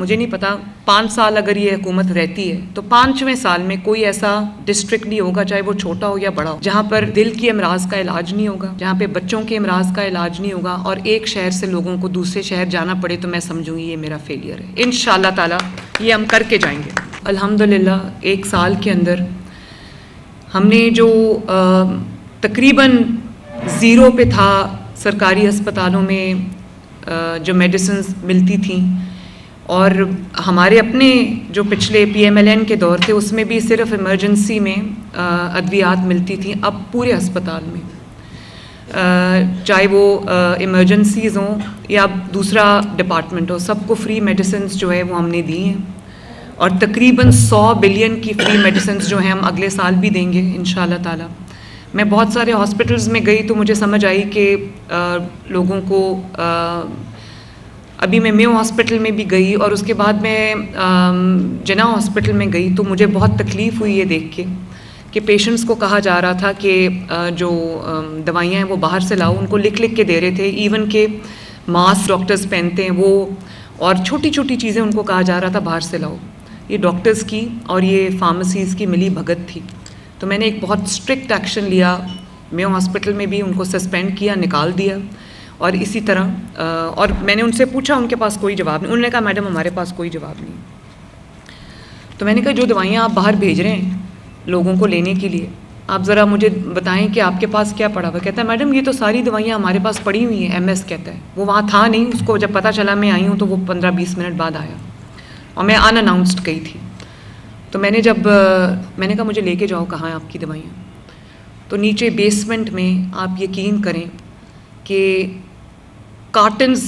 मुझे नहीं पता 5 साल अगर ये हुकूमत रहती है तो 5वें साल में कोई ऐसा डिस्ट्रिक्ट नहीं होगा, चाहे वो छोटा हो या बड़ा हो, जहाँ पर दिल की अमराज का इलाज नहीं होगा, जहाँ पे बच्चों के अमराज का इलाज नहीं होगा, और एक शहर से लोगों को दूसरे शहर जाना पड़े, तो मैं समझूंगी ये मेरा फेलियर है। इंशाअल्लाह ताला ये हम करके जाएंगे। अल्हम्दुलिल्लाह 1 साल के अंदर हमने जो तकरीबन ज़ीरो पे था सरकारी अस्पतालों में जो मेडिसिन्स मिलती थी, और हमारे अपने जो पिछले PMLN के दौर थे उसमें भी सिर्फ इमरजेंसी में अद्वियात मिलती थी। अब पूरे अस्पताल में चाहे वो इमरजेंसीज़ हों या दूसरा डिपार्टमेंट हो, सबको फ्री मेडिसिन्स जो है वो हमने दी हैं, और तकरीबन 100 बिलियन की फ्री मेडिसिन्स जो हैं हम अगले साल भी देंगे इंशाअल्लाह ताला। मैं बहुत सारे हॉस्पिटल्स में गई तो मुझे समझ आई कि लोगों को अभी मैं मेयो हॉस्पिटल में भी गई और उसके बाद मैं जना हॉस्पिटल में गई, तो मुझे बहुत तकलीफ़ हुई ये देख के कि पेशेंट्स को कहा जा रहा था कि जो दवाइयाँ हैं वो बाहर से लाओ, उनको लिख लिख के दे रहे थे। इवन के मास्क डॉक्टर्स पहनते हैं वो, और छोटी छोटी चीज़ें उनको कहा जा रहा था बाहर से लाओ। ये डॉक्टर्स की और ये फार्मेसीज़ की मिली भगत थी। तो मैंने एक बहुत स्ट्रिक्ट एक्शन लिया, मेयो हॉस्पिटल में भी उनको सस्पेंड किया, निकाल दिया। और इसी तरह और मैंने उनसे पूछा, उनके पास कोई जवाब नहीं। उन्होंने कहा मैडम हमारे पास कोई जवाब नहीं। तो मैंने कहा जो दवाइयाँ आप बाहर भेज रहे हैं लोगों को लेने के लिए, आप ज़रा मुझे बताएं कि आपके पास क्या पड़ा हुआ। कहता है मैडम ये तो सारी दवाइयाँ हमारे पास पड़ी हुई हैं। MS कहता है, वो वहाँ था नहीं, उसको जब पता चला मैं आई हूँ तो वो 15-20 मिनट बाद आया, और मैं अनअनाउंस्ड गई थी। तो मैंने कहा मुझे लेके जाओ, कहाँ है आपकी दवाइयाँ। तो नीचे बेसमेंट में आप यकीन करें कि कार्टन्स,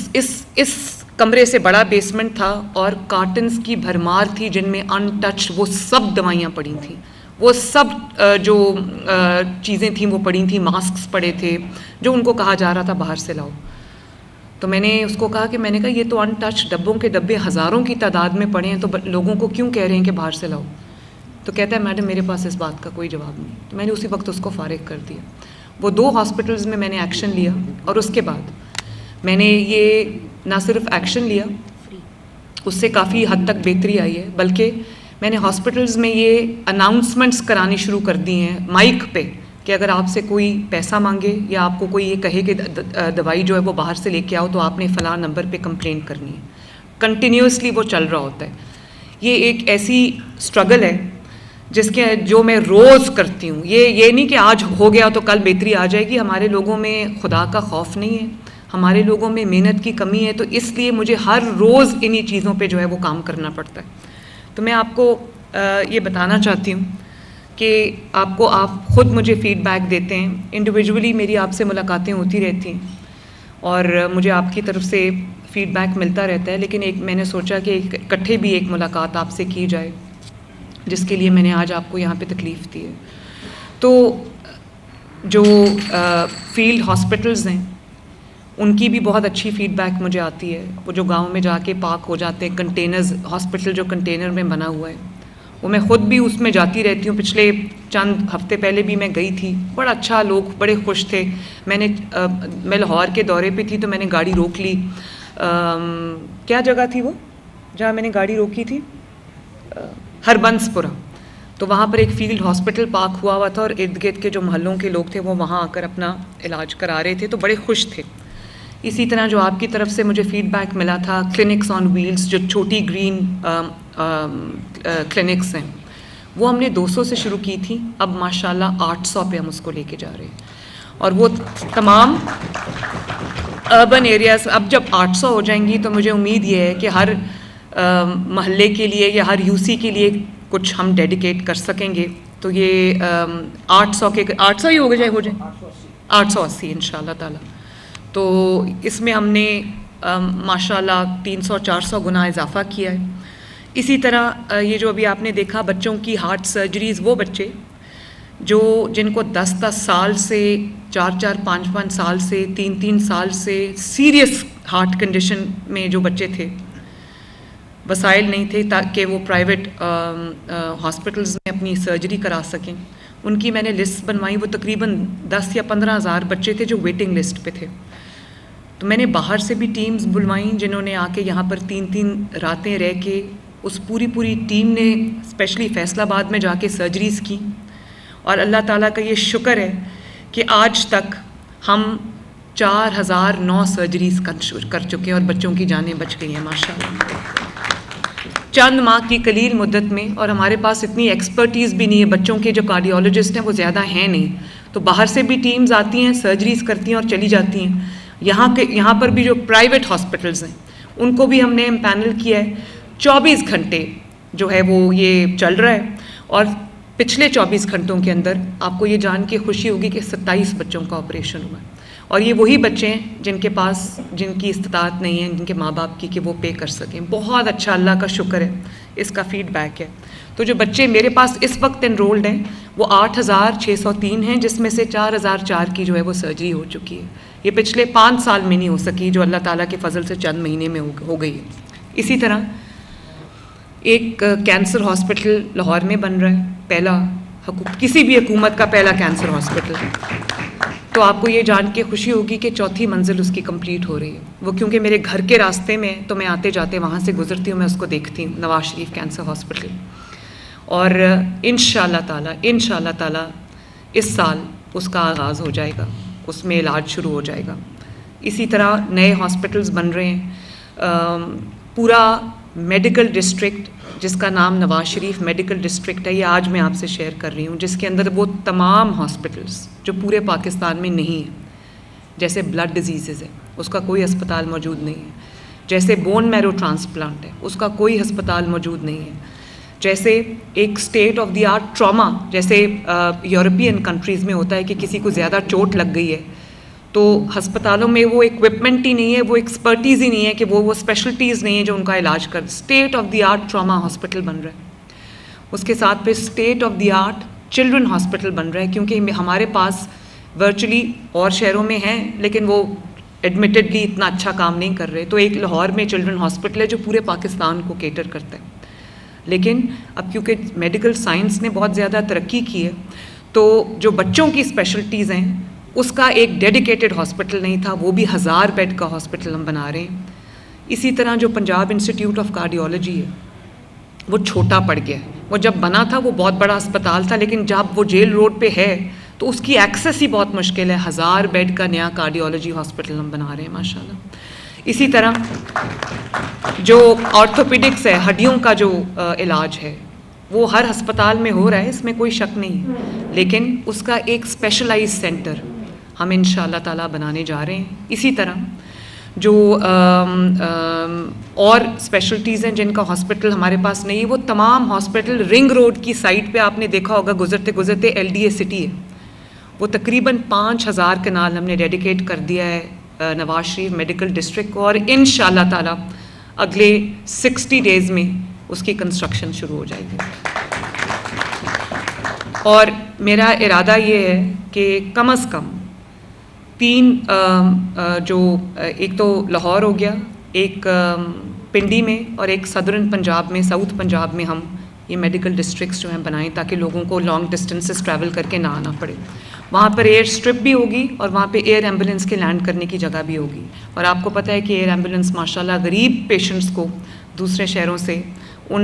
इस कमरे से बड़ा बेसमेंट था और कार्टन्स की भरमार थी जिनमें अनटच्ड वो सब दवाइयाँ पड़ी थी। वो सब जो चीज़ें थीं वो पड़ी थी, मास्क्स पड़े थे जो उनको कहा जा रहा था बाहर से लाओ। तो मैंने उसको कहा कि मैंने कहा ये तो अनटच्ड डब्बों के डब्बे हज़ारों की तादाद में पड़े हैं, तो लोगों को क्यों कह रहे हैं कि बाहर से लाओ। तो कहता है मैडम मेरे पास इस बात का कोई जवाब नहीं। तो मैंने उसी वक्त उसको फारिग कर दिया। वो 2 हॉस्पिटल्स में मैंने एक्शन लिया, और उसके बाद मैंने ये ना सिर्फ एक्शन लिया, उससे काफ़ी हद तक बेहतरी आई है, बल्कि मैंने हॉस्पिटल्स में ये अनाउंसमेंट्स करानी शुरू कर दी हैं माइक पे कि अगर आपसे कोई पैसा मांगे या आपको कोई ये कहे कि दवाई जो है वो बाहर से लेके आओ, तो आपने फ़लाँ नंबर पे कंप्लेन करनी है। कंटिन्यूसली वो चल रहा होता है। ये एक ऐसी स्ट्रगल है जो मैं रोज़ करती हूँ। ये नहीं कि आज हो गया तो कल बेहतरी आ जाएगी। हमारे लोगों में खुदा का खौफ नहीं है, हमारे लोगों में मेहनत की कमी है, तो इसलिए मुझे हर रोज़ इन्हीं चीज़ों पे जो है वो काम करना पड़ता है। तो मैं आपको ये बताना चाहती हूँ कि आप ख़ुद मुझे फ़ीडबैक देते हैं, इंडिविजुअली मेरी आपसे मुलाकातें होती रहती हैं और मुझे आपकी तरफ से फ़ीडबैक मिलता रहता है, लेकिन मैंने सोचा कि इकट्ठे भी एक मुलाकात आपसे की जाए, जिसके लिए मैंने आज आपको यहाँ पे तकलीफ़ दी है। तो जो फील्ड हॉस्पिटल्स हैं उनकी भी बहुत अच्छी फ़ीडबैक मुझे आती है। वो जो गांव में जाके पार्क हो जाते हैं कंटेनर्स, हॉस्पिटल जो कंटेनर में बना हुआ है, वो मैं ख़ुद भी उसमें जाती रहती हूँ। पिछले चंद हफ्ते पहले भी मैं गई थी, बड़ा अच्छा, लोग बड़े खुश थे। मैं लाहौर के दौरे पे थी तो मैंने गाड़ी रोक ली। क्या जगह थी वो जहाँ मैंने गाड़ी रोकी थी? हरबंसपुरा। तो वहाँ पर एक फील्ड हॉस्पिटल पार्क हुआ था और इर्द गिर्द के जो मोहल्लों के लोग थे वो वहाँ आकर अपना इलाज करा रहे थे, तो बड़े खुश थे। इसी तरह जो आपकी तरफ से मुझे फ़ीडबैक मिला था, क्लिनिक्स ऑन व्हील्स, जो छोटी ग्रीन क्लिनिक्स हैं, वो हमने 200 से शुरू की थी, अब माशाल्लाह 800 पे हम उसको लेके जा रहे हैं। और वो तमाम अर्बन एरियाज़, अब जब 800 हो जाएंगी तो मुझे उम्मीद ये है कि हर महल्ले के लिए या हर UC के लिए कुछ हम डेडिकेट कर सकेंगे। तो ये 800 ही हो जाए 880 इंशाल्लाह ताला। तो इसमें हमने माशाल्लाह 300-400 गुना इजाफ़ा किया है। इसी तरह ये जो अभी आपने देखा बच्चों की हार्ट सर्जरीज़, वो बच्चे जिनको 10-10 साल से, 4-4, 5-5 साल से, 3-3 साल से सीरियस हार्ट कंडीशन में जो बच्चे थे, वसाइल नहीं थे ताकि वो प्राइवेट हॉस्पिटल्स में अपनी सर्जरी करा सकें, उनकी मैंने लिस्ट बनवाई। वो तकरीबन 10 या 15 हज़ार बच्चे थे जो वेटिंग लिस्ट पे थे। तो मैंने बाहर से भी टीम्स बुलवाई जिन्होंने आके यहाँ पर 3-3 रातें रह के उस पूरी टीम ने स्पेशली फैसलाबाद में जाके सर्जरीज़ की। और अल्लाह ताला का ये शुक्र है कि आज तक हम 4009 सर्जरीज़ कर चुके हैं और बच्चों की जानें बच गई हैं माशाल्लाह, चंद माह की कलील मुद्दत में। और हमारे पास इतनी एक्सपर्टीज़ भी नहीं है, बच्चों के जो कार्डियोलॉजिस्ट हैं वो ज़्यादा हैं नहीं, तो बाहर से भी टीम्स आती हैं, सर्जरीज़ करती हैं और चली जाती हैं। यहाँ पर भी जो प्राइवेट हॉस्पिटल्स हैं उनको भी हमने पैनल किया है, 24 घंटे जो है वो ये चल रहा है। और पिछले 24 घंटों के अंदर आपको ये जान के खुशी होगी कि 27 बच्चों का ऑपरेशन हुआ है। और ये वही बच्चे हैं जिनकी इस्तात नहीं है, जिनके माँ बाप की कि वो पे कर सकें। बहुत अच्छा, अल्लाह का शुक्र है, इसका फीडबैक है। तो जो बच्चे मेरे पास इस वक्त एनरोल्ड हैं वो 8603 हैं, जिसमें से 4004 की जो है वो सर्जरी हो चुकी है। ये पिछले 5 साल में नहीं हो सकी, जो अल्लाह ताला के फजल से चंद महीने में हो गई है। इसी तरह एक कैंसर हॉस्पिटल लाहौर में बन रहा है, पहला किसी भी हुकूमत का पहला कैंसर हॉस्पिटल है। तो आपको ये जान के खुशी होगी कि 4थी मंजिल उसकी कंप्लीट हो रही है। वो क्योंकि मेरे घर के रास्ते में, तो मैं आते जाते वहाँ से गुजरती हूँ, मैं उसको देखती हूँ, नवाज शरीफ कैंसर हॉस्पिटल। और इंशाअल्लाह ताला इस साल उसका आगाज़ हो जाएगा, उसमें इलाज शुरू हो जाएगा। इसी तरह नए हॉस्पिटल्स बन रहे हैं। पूरा मेडिकल डिस्ट्रिक्ट जिसका नाम नवाज शरीफ मेडिकल डिस्ट्रिक्ट है, ये आज मैं आपसे शेयर कर रही हूँ, जिसके अंदर वो तमाम हॉस्पिटल्स जो पूरे पाकिस्तान में नहीं है, जैसे ब्लड डिजीज़ है उसका कोई अस्पताल मौजूद नहीं है, जैसे बोन मैरो ट्रांसप्लांट है उसका कोई अस्पताल मौजूद नहीं है, जैसे एक state of the art trauma, जैसे यूरोपियन कंट्रीज़ में होता है कि किसी को ज़्यादा चोट लग गई है तो अस्पतालों में वो इक्विपमेंट ही नहीं है, वो एक्सपर्टीज़ ही नहीं है कि वो स्पेशलिटीज़ नहीं है जो उनका इलाज कर। State of the art trauma hospital बन रहा है, उसके साथ फिर state of the art children hospital बन रहा है, क्योंकि हमारे पास वर्चुअली और शहरों में हैं लेकिन वो एडमिटेडली इतना अच्छा काम नहीं कर रहे। तो एक लाहौर में चिल्ड्रन हॉस्पिटल है जो पूरे पाकिस्तान को केटर करता है। लेकिन अब क्योंकि मेडिकल साइंस ने बहुत ज़्यादा तरक्की की है, तो जो बच्चों की स्पेशलिटीज़ हैं उसका एक डेडिकेटेड हॉस्पिटल नहीं था, वो भी 1000 बेड का हॉस्पिटल हम बना रहे हैं। इसी तरह जो पंजाब इंस्टीट्यूट ऑफ कार्डियोलॉजी है वो छोटा पड़ गया है। वो जब बना था वो बहुत बड़ा अस्पताल था, लेकिन जब वो जेल रोड पे है तो उसकी एक्सेस ही बहुत मुश्किल है। 1000 बेड का नया कार्डियोलॉजी हॉस्पिटल हम बना रहे हैं माशाल्लाह। इसी तरह जो ऑर्थोपेडिक्स है, हड्डियों का जो इलाज है, वो हर अस्पताल में हो रहा है, इसमें कोई शक नहीं, लेकिन उसका एक स्पेशलाइज्ड सेंटर हम इंशाअल्लाह ताला बनाने जा रहे हैं। इसी तरह जो और स्पेशलिटीज़ हैं जिनका हॉस्पिटल हमारे पास नहीं है, वो तमाम हॉस्पिटल रिंग रोड की साइड पे आपने देखा होगा गुजरते गुजरते LDA सिटी है, वो तकरीबन 5000 कनाल हमने डेडिकेट कर दिया है नवाज शरीफ मेडिकल डिस्ट्रिक्ट को, और इंशाअल्लाह ताला अगले 60 डेज़ में उसकी कंस्ट्रक्शन शुरू हो जाएगी। और मेरा इरादा ये है कि कम से कम 3 जो एक तो लाहौर हो गया, एक पिंडी में और एक सदर्न पंजाब में, साउथ पंजाब में हम ये मेडिकल डिस्ट्रिक्ट्स जो हैं बनाएं ताकि लोगों को लॉन्ग डिस्टेंसेस ट्रैवल करके ना आना पड़े। वहाँ पर एयर स्ट्रिप भी होगी और वहाँ पे एयर एम्बुलेंस के लैंड करने की जगह भी होगी। और आपको पता है कि एयर एम्बुलेंस माशाल्लाह गरीब पेशेंट्स को दूसरे शहरों से उन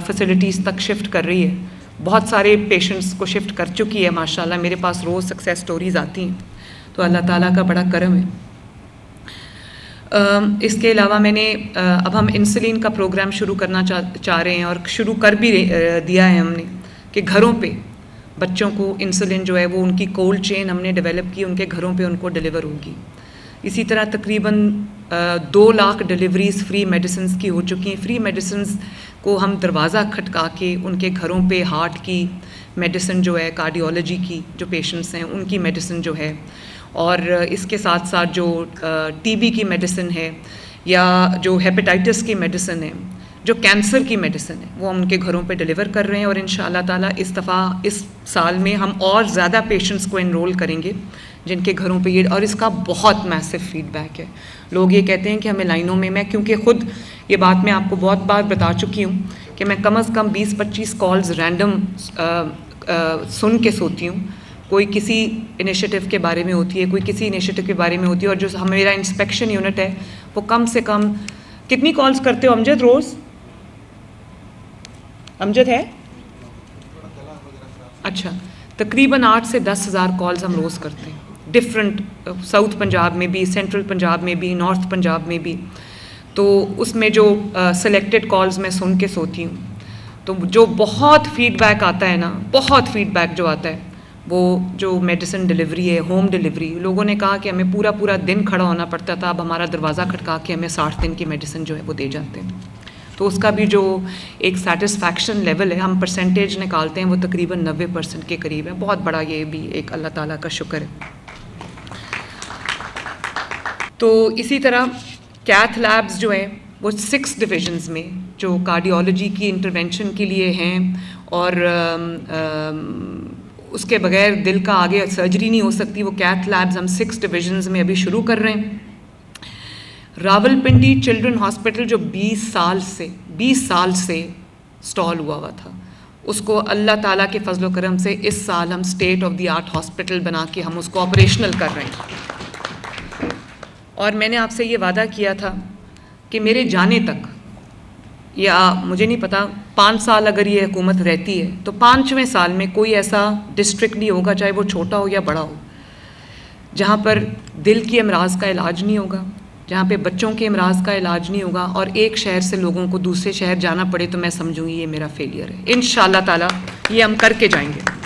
फैसिलिटीज़ तक शिफ्ट कर रही है। बहुत सारे पेशेंट्स को शिफ्ट कर चुकी है माशाल्लाह, मेरे पास रोज़ सक्सेस स्टोरीज़ आती हैं, तो अल्लाह ताला का बड़ा करम है। इसके अलावा मैंने अब हम इंसुलिन का प्रोग्राम शुरू करना चाह रहे हैं और शुरू कर भी दिया है हमने कि घरों पे बच्चों को इंसुलिन जो है वो उनकी कोल्ड चेन हमने डेवलप की, उनके घरों पे उनको डिलीवर होगी। इसी तरह तकरीबन 2 लाख डिलीवरीज़ फ्री मेडिसिन की हो चुकी हैं। फ्री मेडिसिन को हम दरवाज़ा खटका के उनके घरों पे हार्ट की मेडिसिन जो है, कार्डियोलॉजी की जो पेशेंट्स हैं उनकी मेडिसिन जो है, और इसके साथ साथ जो TB की मेडिसिन है या जो हेपेटाइटिस की मेडिसिन है, जो कैंसर की मेडिसिन है, वो हम उनके घरों पे डिलीवर कर रहे हैं। और इंशाअल्लाह ताला इस दफ़ा इस साल में हम और ज़्यादा पेशेंट्स को एनरोल करेंगे जिनके घरों पे ये, और इसका बहुत मैसिव फीडबैक है। लोग ये कहते हैं कि हमें लाइनों में, मैं क्योंकि ख़ुद ये बात मैं आपको बहुत बार बता चुकी हूँ कि मैं कम से कम 20-25 कॉल्स रैंडम सुन के सोती हूँ, कोई किसी इनिशिएटिव के बारे में होती है, कोई किसी इनिशिएटिव के बारे में होती है। और जो मेरा इंस्पेक्शन यूनिट है वो कम से कम कितनी कॉल्स करते हो अमजद रोज़? अमजद है? अच्छा, तकरीबन 8 से 10,000 कॉल्स हम रोज़ करते हैं, डिफरेंट, साउथ पंजाब में भी, सेंट्रल पंजाब में भी, नॉर्थ पंजाब में भी। तो उसमें जो सेलेक्टेड कॉल्स मैं सुन के सोती हूँ, तो जो बहुत फीडबैक आता है ना, बहुत फीडबैक जो आता है, वो जो मेडिसिन डिलीवरी है, होम डिलीवरी, लोगों ने कहा कि हमें पूरा पूरा दिन खड़ा होना पड़ता था, अब हमारा दरवाज़ा खटका के हमें 60 दिन की मेडिसिन जो है वो दे जाते हैं। तो उसका भी जो एक सेटिस्फैक्शन लेवल है, हम परसेंटेज निकालते हैं, वो तकरीबन 90% के करीब है। बहुत बड़ा ये भी एक अल्लाह ताला का शुक्र है। तो इसी तरह कैथ लैब्स जो हैं वो 6 डिविजन्स में जो कार्डियोलॉजी की इंटरवेंशन के लिए हैं, और उसके बगैर दिल का आगे सर्जरी नहीं हो सकती, वो कैथ लैब्स हम 6 डिविजन्स में अभी शुरू कर रहे हैं। रावलपिंडी चिल्ड्रन हॉस्पिटल जो 20 साल से स्टॉल हुआ था, उसको अल्लाह ताला के फजल करम से इस साल हम state of the art hospital बना के हम उसको ऑपरेशनल कर रहे हैं। और मैंने आपसे ये वादा किया था कि मेरे जाने तक, या मुझे नहीं पता 5 साल अगर ये हुकूमत रहती है तो 5वें साल में कोई ऐसा डिस्ट्रिक्ट नहीं होगा, चाहे वो छोटा हो या बड़ा हो, जहाँ पर दिल की अमराज का इलाज नहीं होगा, जहाँ पे बच्चों के अमराज का इलाज नहीं होगा, और एक शहर से लोगों को दूसरे शहर जाना पड़े, तो मैं समझूंगी ये मेरा फेलियर है। इंशाअल्लाह ताला ये हम करके जाएंगे।